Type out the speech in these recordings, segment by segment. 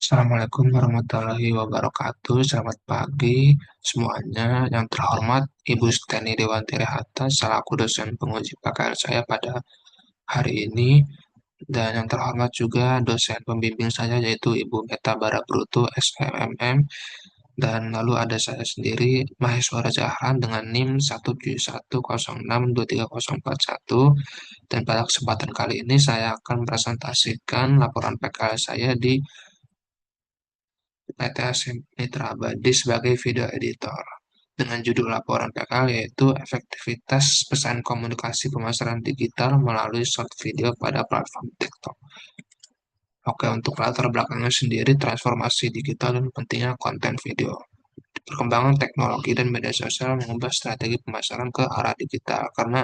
Assalamualaikum warahmatullahi wabarakatuh. Selamat pagi semuanya. Yang terhormat Ibu Steni Dewantiri Hatta selaku dosen penguji PKL saya pada hari ini. Dan yang terhormat juga dosen pembimbing saya yaitu Ibu Meta Barabrutu SMMM. Dan lalu ada saya sendiri, mahasiswa Raja Ahlan dengan NIM 171062301. Dan pada kesempatan kali ini saya akan presentasikan laporan PKL saya di PT Mitra Abadi sebagai video editor dengan judul laporan PKL yaitu efektivitas pesan komunikasi pemasaran digital melalui short video pada platform TikTok. Oke, untuk latar belakangnya sendiri, transformasi digital dan pentingnya konten video. Perkembangan teknologi dan media sosial mengubah strategi pemasaran ke arah digital karena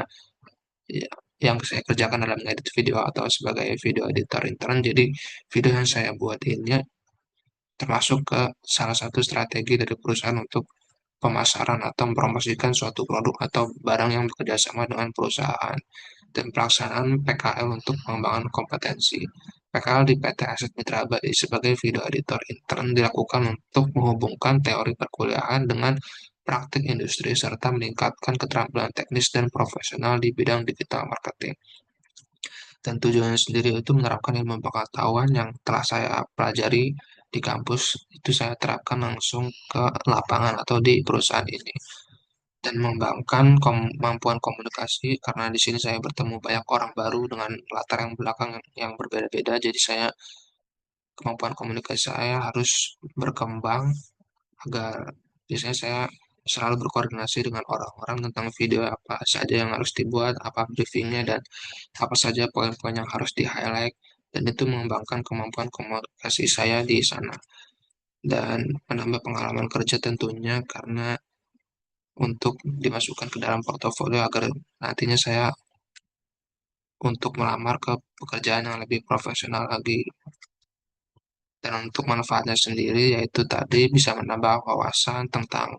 ya, yang saya kerjakan dalam edit video atau sebagai video editor intern, jadi video yang saya buat ini termasuk ke salah satu strategi dari perusahaan untuk pemasaran atau mempromosikan suatu produk atau barang yang bekerja sama dengan perusahaan dan pelaksanaan PKL untuk pengembangan kompetensi. PKL di PT Aset Mitra Abadi sebagai video editor intern dilakukan untuk menghubungkan teori perkuliahan dengan praktik industri serta meningkatkan keterampilan teknis dan profesional di bidang digital marketing. Dan tujuannya sendiri itu menerapkan ilmu pengetahuan yang telah saya pelajari di kampus, itu saya terapkan langsung ke lapangan atau di perusahaan ini. Dan mengembangkan kemampuan komunikasi, karena di sini saya bertemu banyak orang baru dengan latar yang belakang yang berbeda-beda, jadi kemampuan komunikasi saya harus berkembang agar biasanya saya selalu berkoordinasi dengan orang-orang tentang video apa saja yang harus dibuat, apa briefingnya, dan apa saja poin-poin yang harus di-highlight, dan itu mengembangkan kemampuan komunikasi saya di sana. Dan menambah pengalaman kerja tentunya karena untuk dimasukkan ke dalam portofolio agar nantinya saya untuk melamar ke pekerjaan yang lebih profesional lagi. Dan untuk manfaatnya sendiri yaitu tadi bisa menambah wawasan tentang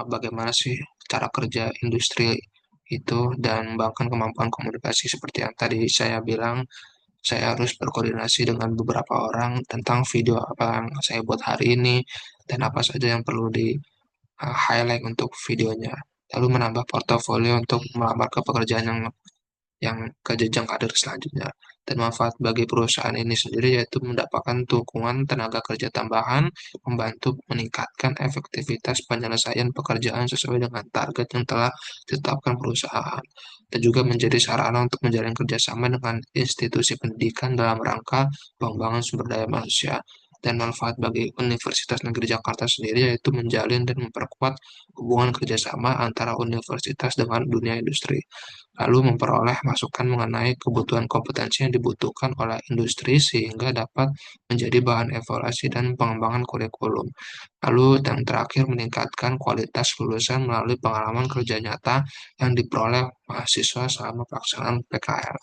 bagaimana sih cara kerja industri itu dan mengembangkan kemampuan komunikasi seperti yang tadi saya bilang, saya harus berkoordinasi dengan beberapa orang tentang video apa yang saya buat hari ini dan apa saja yang perlu di highlight untuk videonya. Lalu menambah portofolio untuk melamar ke pekerjaan yang ke jenjang karir selanjutnya. Dan manfaat bagi perusahaan ini sendiri yaitu mendapatkan dukungan tenaga kerja tambahan, membantu meningkatkan efektivitas penyelesaian pekerjaan sesuai dengan target yang telah ditetapkan perusahaan, dan juga menjadi sarana untuk menjalin kerjasama dengan institusi pendidikan dalam rangka pengembangan sumber daya manusia. Dan manfaat bagi Universitas Negeri Jakarta sendiri yaitu menjalin dan memperkuat hubungan kerjasama antara universitas dengan dunia industri, lalu memperoleh masukan mengenai kebutuhan kompetensi yang dibutuhkan oleh industri sehingga dapat menjadi bahan evaluasi dan pengembangan kurikulum. Lalu yang terakhir meningkatkan kualitas lulusan melalui pengalaman kerja nyata yang diperoleh mahasiswa selama pelaksanaan PKL.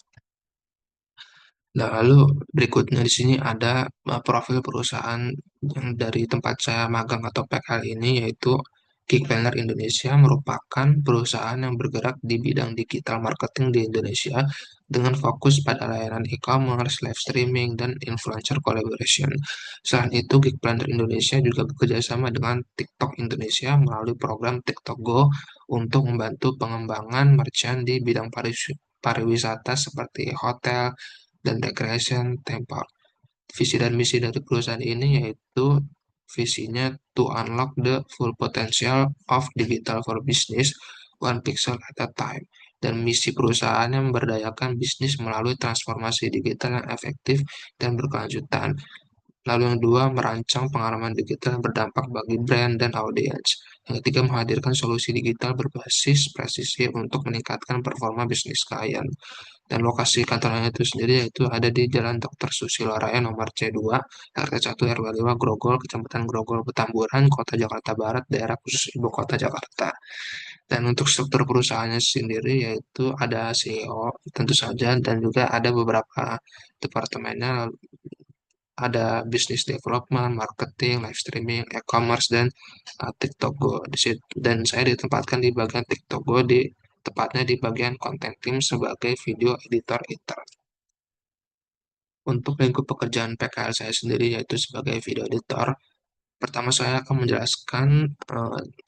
Nah, lalu berikutnya di sini ada profil perusahaan yang dari tempat saya magang atau PKL ini yaitu Geekpreneur Indonesia merupakan perusahaan yang bergerak di bidang digital marketing di Indonesia dengan fokus pada layanan e-commerce, live streaming, dan influencer collaboration. Selain itu, Geekpreneur Indonesia juga bekerja sama dengan TikTok Indonesia melalui program TikTok Go untuk membantu pengembangan merchant di bidang pariwisata seperti hotel, dan recreation tempat. Visi dan misi dari perusahaan ini yaitu visinya to unlock the full potential of digital for business one pixel at a time. Dan misi perusahaan yang memberdayakan bisnis melalui transformasi digital yang efektif dan berkelanjutan. Lalu yang kedua, merancang pengalaman digital yang berdampak bagi brand dan audiens. Yang ketiga, menghadirkan solusi digital berbasis presisi untuk meningkatkan performa bisnis klien. Dan lokasi kantornya itu sendiri yaitu ada di Jalan Dr. Susilo Raya nomor C2, RT 1 RW 5 Grogol, Kecamatan Grogol, Petamburan, Kota Jakarta Barat, daerah khusus Ibu Kota Jakarta. Dan untuk struktur perusahaannya sendiri yaitu ada CEO tentu saja dan juga ada beberapa departemennya, ada business development, marketing, live streaming, e-commerce, dan TikTok Go. Dan saya ditempatkan di bagian TikTok Go, tepatnya di bagian content team sebagai video editor intern. Untuk lingkup pekerjaan PKL saya sendiri yaitu sebagai video editor, pertama saya akan menjelaskan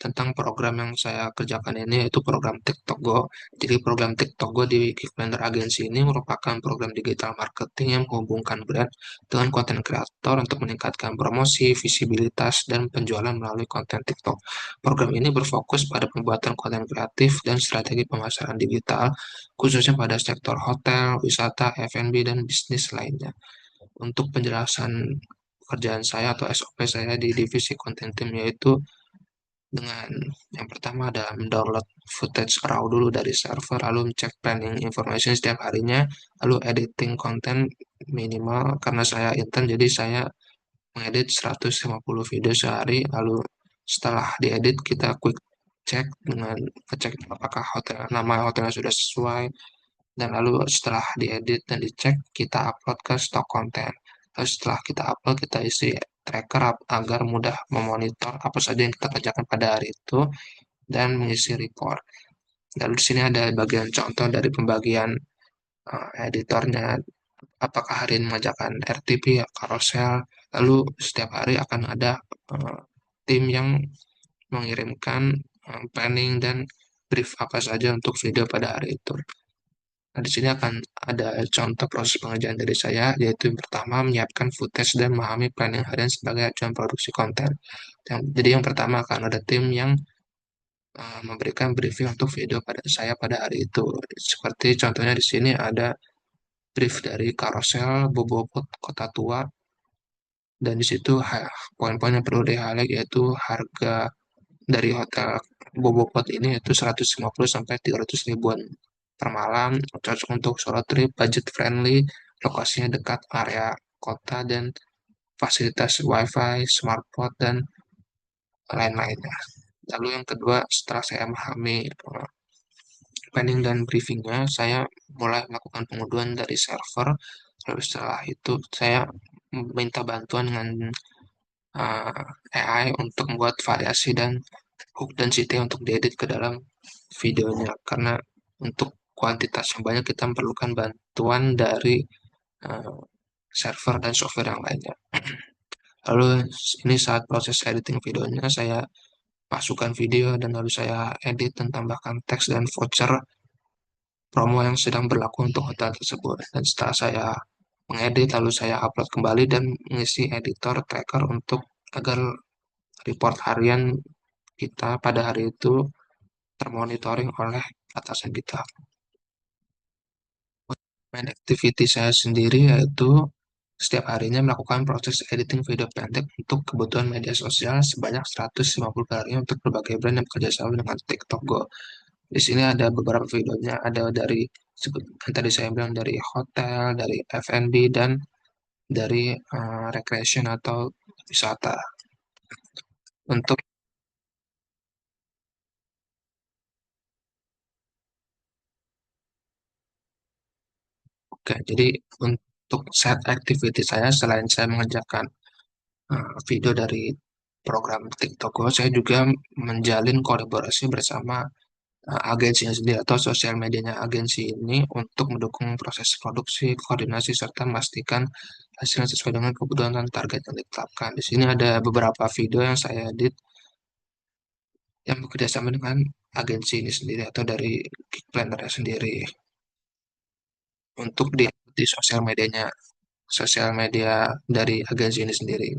tentang program yang saya kerjakan ini yaitu program TikTok Go. Jadi program TikTok Go di Geekplaner Agency ini merupakan program digital marketing yang menghubungkan brand dengan konten kreator untuk meningkatkan promosi, visibilitas, dan penjualan melalui konten TikTok. Program ini berfokus pada pembuatan konten kreatif dan strategi pemasaran digital, khususnya pada sektor hotel, wisata, F&B, dan bisnis lainnya. Untuk penjelasan pekerjaan saya atau SOP saya di divisi konten tim yaitu dengan yang pertama ada mendownload footage RAW dulu dari server, lalu cek planning information setiap harinya, lalu editing konten minimal karena saya intern jadi saya mengedit 150 video sehari, lalu setelah diedit kita quick cek dengan ngecek apakah nama hotelnya sudah sesuai, dan lalu setelah diedit dan dicek kita upload ke stok konten. Lalu setelah kita upload kita isi tracker agar mudah memonitor apa saja yang kita kerjakan pada hari itu dan mengisi report. Lalu di sini ada bagian contoh dari pembagian editornya, apakah hari ini mengerjakan RTP, carousel, lalu setiap hari akan ada uh, tim yang mengirimkan planning dan brief apa saja untuk video pada hari itu. Nah, di sini akan ada contoh proses pengerjaan dari saya, yaitu yang pertama menyiapkan footage dan memahami planning harian sebagai acuan produksi konten. Jadi yang pertama akan ada tim yang memberikan briefing untuk video pada saya pada hari itu. Seperti contohnya di sini ada brief dari Carousel Bobobot Kota Tua, dan di situ poin-poin yang perlu di-highlight yaitu harga dari hotel Bobobot ini yaitu 150 sampai 300 ribuan per malam, cocok untuk solo trip, budget friendly, lokasinya dekat area kota dan fasilitas wifi, smartphone dan lain-lainnya. Lalu yang kedua, setelah saya memahami planning dan briefingnya, saya mulai melakukan pengunduhan dari server. Lalu setelah itu saya minta bantuan dengan AI untuk membuat variasi dan hook dan city untuk diedit ke dalam videonya. Karena untuk kuantitas yang banyak kita memerlukan bantuan dari uh, server dan software yang lainnya. Lalu ini saat proses editing videonya saya masukkan video dan lalu saya edit dan tambahkan teks dan voucher promo yang sedang berlaku untuk hotel tersebut. Dan setelah saya mengedit, lalu saya upload kembali dan mengisi editor tracker untuk agar report harian kita pada hari itu termonitoring oleh atasan kita. Main activity saya sendiri yaitu setiap harinya melakukan proses editing video pendek untuk kebutuhan media sosial sebanyak 150 kali untuk berbagai brand yang bekerjasama dengan TikTok Go. Di sini ada beberapa videonya, ada dari yang tadi saya bilang dari hotel, dari F&B, dan dari recreation atau wisata. Untuk oke, jadi untuk set activity saya selain saya mengerjakan video dari program TikTok Go, saya juga menjalin kolaborasi bersama agensinya sendiri atau sosial medianya agensi ini untuk mendukung proses produksi, koordinasi, serta memastikan hasilnya sesuai dengan kebutuhan dan target yang ditetapkan. Di sini ada beberapa video yang saya edit yang bekerjasama dengan agensi ini sendiri atau dari Geek Planner sendiri untuk di sosial medianya, sosial media dari agensi ini sendiri.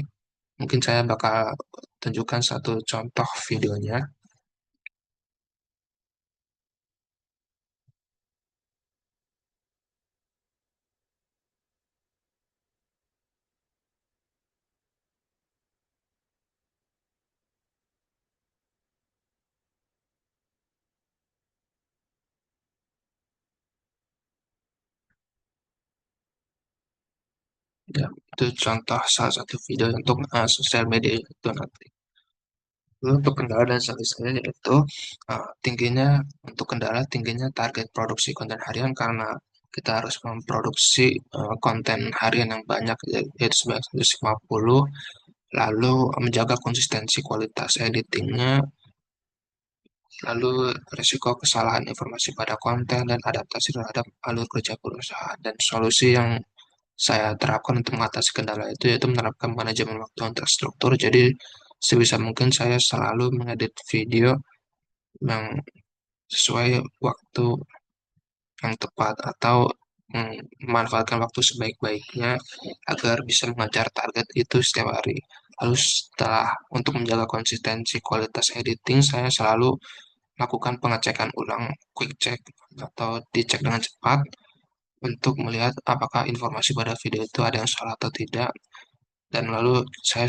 Mungkin saya bakal tunjukkan satu contoh videonya. Ya, itu contoh salah satu video untuk sosial media itu nanti. Lalu untuk kendala dan solusinya yaitu untuk kendala tingginya target produksi konten harian karena kita harus memproduksi konten harian yang banyak yaitu sebanyak 150, lalu menjaga konsistensi kualitas editingnya, lalu risiko kesalahan informasi pada konten dan adaptasi terhadap alur kerja perusahaan dan solusi yang saya terapkan untuk mengatasi kendala itu yaitu menerapkan manajemen waktu yang terstruktur. Jadi sebisa mungkin saya selalu mengedit video yang sesuai waktu yang tepat atau memanfaatkan waktu sebaik-baiknya agar bisa mengejar target itu setiap hari. Lalu setelah untuk menjaga konsistensi kualitas editing, saya selalu lakukan pengecekan ulang, quick check atau dicek dengan cepat untuk melihat apakah informasi pada video itu ada yang salah atau tidak. Dan lalu saya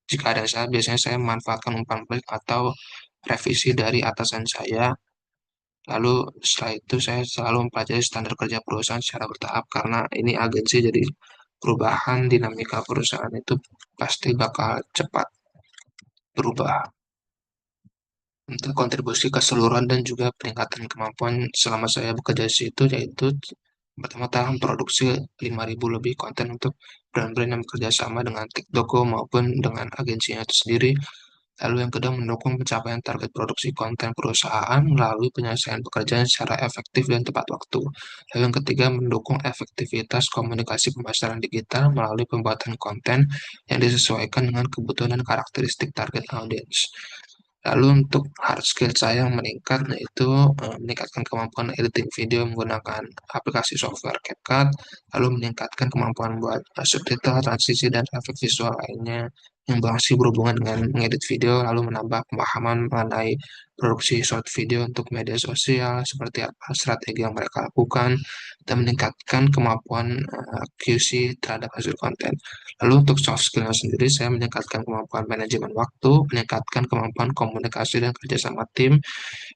jika ada yang salah, biasanya saya memanfaatkan umpan balik atau revisi dari atasan saya. Lalu setelah itu saya selalu mempelajari standar kerja perusahaan secara bertahap karena ini agensi jadi perubahan dinamika perusahaan itu pasti bakal cepat berubah. Untuk kontribusi keseluruhan dan juga peningkatan kemampuan selama saya bekerja di situ yaitu pertama-tama produksi 5.000 lebih konten untuk brand-brand yang bekerja sama dengan TikTok maupun dengan agensinya itu sendiri. Lalu yang kedua mendukung pencapaian target produksi konten perusahaan melalui penyelesaian pekerjaan secara efektif dan tepat waktu. Lalu yang ketiga mendukung efektivitas komunikasi pemasaran digital melalui pembuatan konten yang disesuaikan dengan kebutuhan dan karakteristik target audience. Lalu untuk hard skill saya yang meningkat yaitu meningkatkan kemampuan editing video menggunakan aplikasi software CapCut, lalu meningkatkan kemampuan buat subtitle, transisi, dan efek visual lainnya yang masih berhubungan dengan mengedit video, lalu menambah pemahaman mengenai produksi short video untuk media sosial, seperti apa strategi yang mereka lakukan, dan meningkatkan kemampuan QC terhadap hasil konten. Lalu untuk soft skill sendiri, saya meningkatkan kemampuan manajemen waktu, meningkatkan kemampuan komunikasi dan kerjasama tim,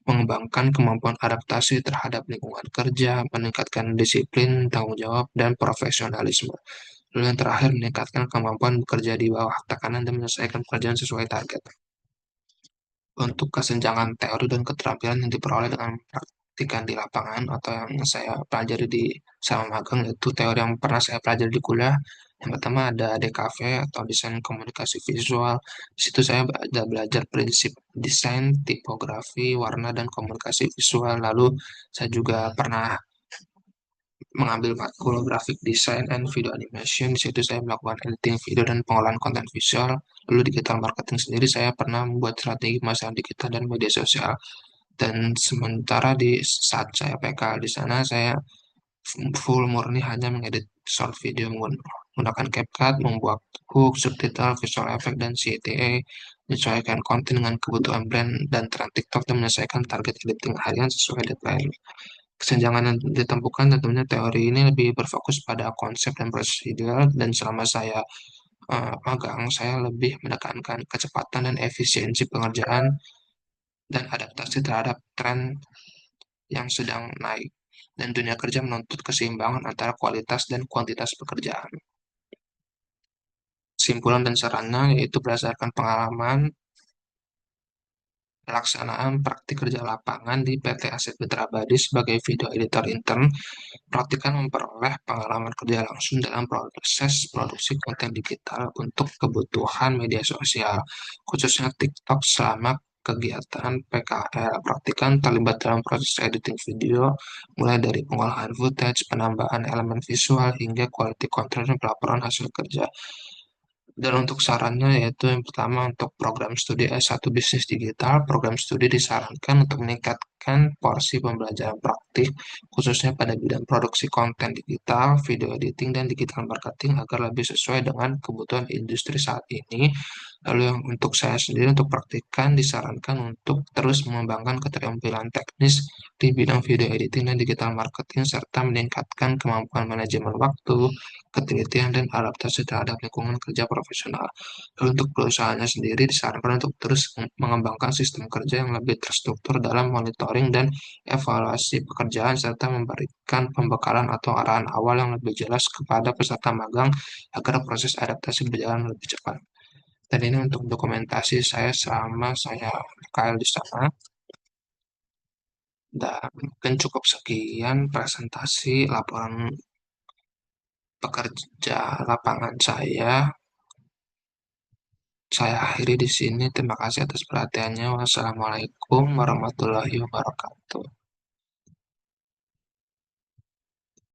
mengembangkan kemampuan adaptasi terhadap lingkungan kerja, meningkatkan disiplin, tanggung jawab, dan profesionalisme. Lalu yang terakhir, meningkatkan kemampuan bekerja di bawah tekanan dan menyelesaikan pekerjaan sesuai target. Untuk kesenjangan teori dan keterampilan yang diperoleh dengan praktikan di lapangan atau yang saya pelajari di sama magang yaitu teori yang pernah saya pelajari di kuliah. Yang pertama ada DKV atau desain komunikasi visual. Di situ saya ada belajar prinsip desain, tipografi, warna, dan komunikasi visual. Lalu saya juga pernah mengambil matkul graphic design and video animation. Di situ saya melakukan editing video dan pengolahan konten visual. Lalu digital marketing sendiri saya pernah membuat strategi pemasaran digital dan media sosial. Dan sementara di saat saya PK di sana saya full murni hanya mengedit short video menggunakan CapCut, membuat hook, subtitle, visual effect, dan CTA, menyesuaikan konten dengan kebutuhan brand dan tren TikTok dan menyelesaikan target editing harian sesuai deadline. Kesenjangan yang ditemukan tentunya teori ini lebih berfokus pada konsep dan prosedur dan selama saya magang, saya lebih menekankan kecepatan dan efisiensi pengerjaan dan adaptasi terhadap tren yang sedang naik. Dan dunia kerja menuntut keseimbangan antara kualitas dan kuantitas pekerjaan. Kesimpulan dan sarannya yaitu berdasarkan pengalaman pelaksanaan praktik kerja lapangan di PT Aset Mitra Abadi sebagai video editor intern, praktikan memperoleh pengalaman kerja langsung dalam proses produksi konten digital untuk kebutuhan media sosial, khususnya TikTok selama kegiatan PKL. Praktikan terlibat dalam proses editing video, mulai dari pengolahan footage, penambahan elemen visual, hingga quality control dan pelaporan hasil kerja. Dan untuk sarannya yaitu yang pertama untuk program studi S1 Bisnis Digital, program studi disarankan untuk meningkatkan porsi pembelajaran praktik khususnya pada bidang produksi konten digital, video editing, dan digital marketing agar lebih sesuai dengan kebutuhan industri saat ini. Lalu yang untuk saya sendiri untuk praktikan disarankan untuk terus mengembangkan keterampilan teknis di bidang video editing dan digital marketing serta meningkatkan kemampuan manajemen waktu, ketelitian, dan adaptasi terhadap lingkungan kerja profesional. Lalu untuk perusahaannya sendiri disarankan untuk terus mengembangkan sistem kerja yang lebih terstruktur dalam monitoring dan evaluasi pekerjaan serta memberikan pembekalan atau arahan awal yang lebih jelas kepada peserta magang agar proses adaptasi berjalan lebih cepat. Dan ini untuk dokumentasi saya selama saya KL di sana. Dan mungkin cukup sekian presentasi laporan pekerja lapangan saya. Saya akhiri di sini. Terima kasih atas perhatiannya. Wassalamualaikum warahmatullahi wabarakatuh.